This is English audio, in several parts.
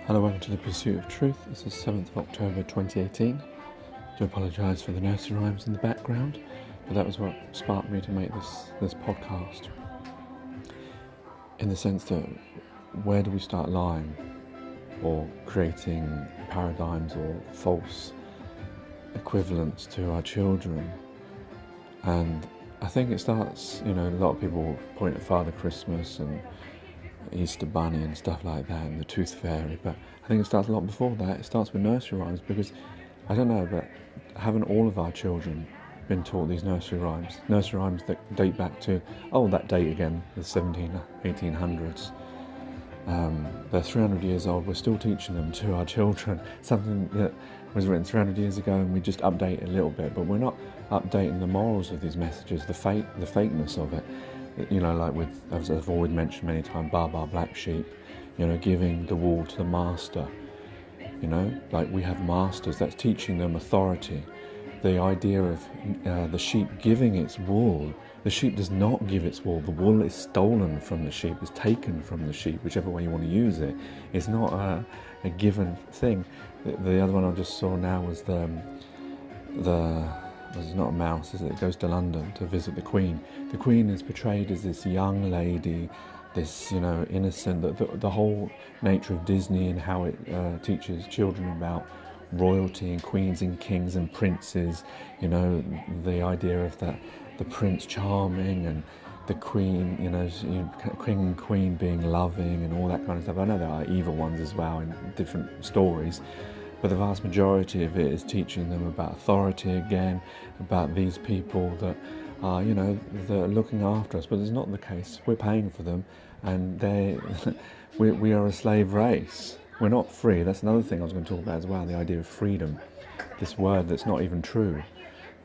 Hello, welcome to The Pursuit of Truth. This is 7th of October 2018. I do apologise for the nursery rhymes in the background, but that was what sparked me to make this podcast. In the sense that, where do we start lying or creating paradigms or false equivalents to our children? And I think it starts, a lot of people point at Father Christmas and Easter Bunny and stuff like that, and the Tooth Fairy, but I think it starts a lot before that. It starts with nursery rhymes, because I don't know, but haven't all of our children been taught these nursery rhymes that date back to that date again, the 1800s. They're 300 years old. We're still teaching them to our children, something that was written 300 years ago, and we just update it a little bit, but we're not updating the morals of these messages, the fakeness of it. Like as I've always mentioned many times, Bar Black Sheep, giving the wool to the master. Like we have masters, that's teaching them authority. The idea of the sheep giving its wool, the sheep does not give its wool. The wool is stolen from the sheep, is taken from the sheep, whichever way you want to use it. It's not a given thing. The other one I just saw now was it's not a mouse, is it? It goes to London to visit the Queen. The Queen is portrayed as this young lady, this, innocent. The whole nature of Disney and how it teaches children about royalty and queens and kings and princes. The idea of the Prince Charming and the Queen, King and Queen being loving and all that kind of stuff. I know there are evil ones as well in different stories. But the vast majority of it is teaching them about authority again, about these people that are, that are looking after us. But it's not the case. We're paying for them, and we are a slave race. We're not free. That's another thing I was going to talk about as well, the idea of freedom. This word that's not even true.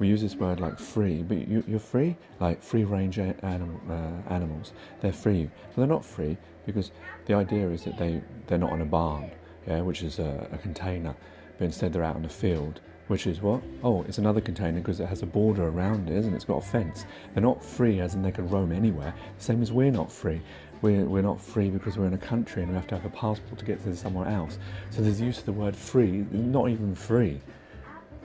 We use this word like free, but you're free? Like free-range animals. They're free. But they're not free, because the idea is that they're not in a barn. Which is a container, but instead they're out in a field, which is what? It's another container because it has a border around it, isn't it? It's got a fence. They're not free as in they can roam anywhere, same as we're not free. We're not free because we're in a country and we have to have a passport to get to somewhere else. So there's use of the word free, not even free.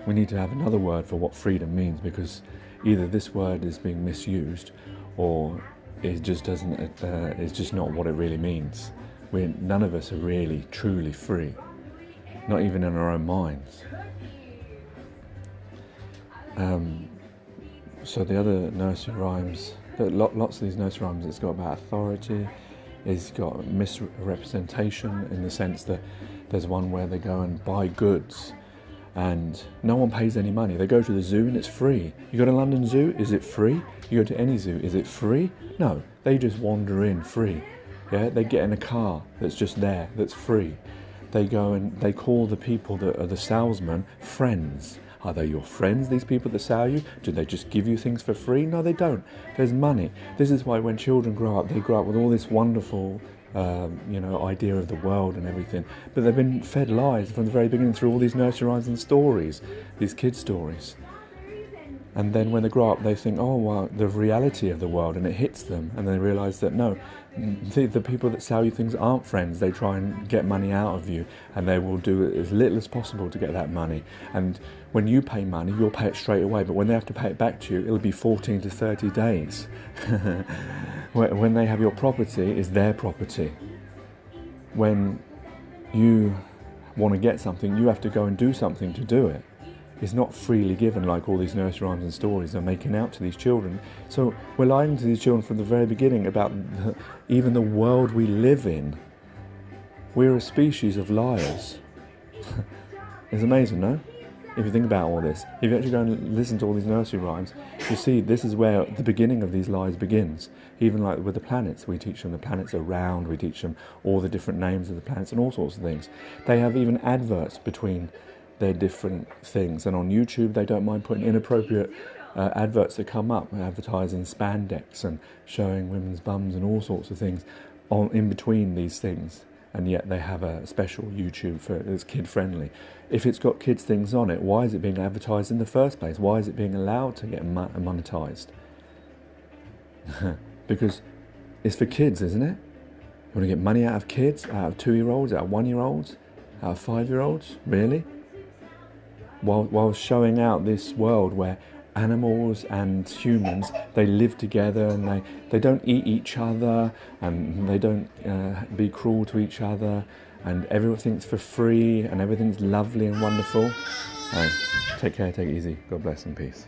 We need to have another word for what freedom means, because either this word is being misused or it just doesn't. It's just not what it really means. None of us are really, truly free, not even in our own minds. So the other nursery rhymes, lots of these nursery rhymes, it's got about authority, it's got misrepresentation in the sense that there's one where they go and buy goods and no one pays any money. They go to the zoo and it's free. You go to London Zoo, is it free? You go to any zoo, is it free? No, they just wander in free. They get in a car that's just there, that's free. They go and they call the people that are the salesmen friends. Are they your friends, these people that sell you? Do they just give you things for free? No, they don't. There's money. This is why when children grow up, they grow up with all this wonderful, idea of the world and everything. But they've been fed lies from the very beginning through all these nursery rhymes and stories, these kids' stories. And then when they grow up, they think, the reality of the world, and it hits them, and they realise that no, the people that sell you things aren't friends. They try and get money out of you, and they will do as little as possible to get that money. And when you pay money, you'll pay it straight away, but when they have to pay it back to you, it'll be 14 to 30 days. When they have your property, it's their property. When you want to get something, you have to go and do something to do it. It's not freely given like all these nursery rhymes and stories are making out to these children. So we're lying to these children from the very beginning about even the world we live in. We're a species of liars. It's amazing, no? If you think about all this, if you actually go and listen to all these nursery rhymes, you see this is where the beginning of these lies begins. Even like with the planets, we teach them the planets are round, we teach them all the different names of the planets and all sorts of things. They have even adverts between their different things, and on YouTube they don't mind putting inappropriate adverts that come up, advertising spandex and showing women's bums and all sorts of things in between these things, and yet they have a special YouTube for it's kid friendly. If it's got kids things on it, why is it being advertised in the first place? Why is it being allowed to get monetized? Because it's for kids, isn't it? You want to get money out of kids, out of 2-year-olds, out of 1-year-olds? out of 5-year-olds? Really? While showing out this world where animals and humans, they live together, and they don't eat each other, and they don't be cruel to each other, and everything's for free, and everything's lovely and wonderful. Hey, take care, take it easy. God bless and peace.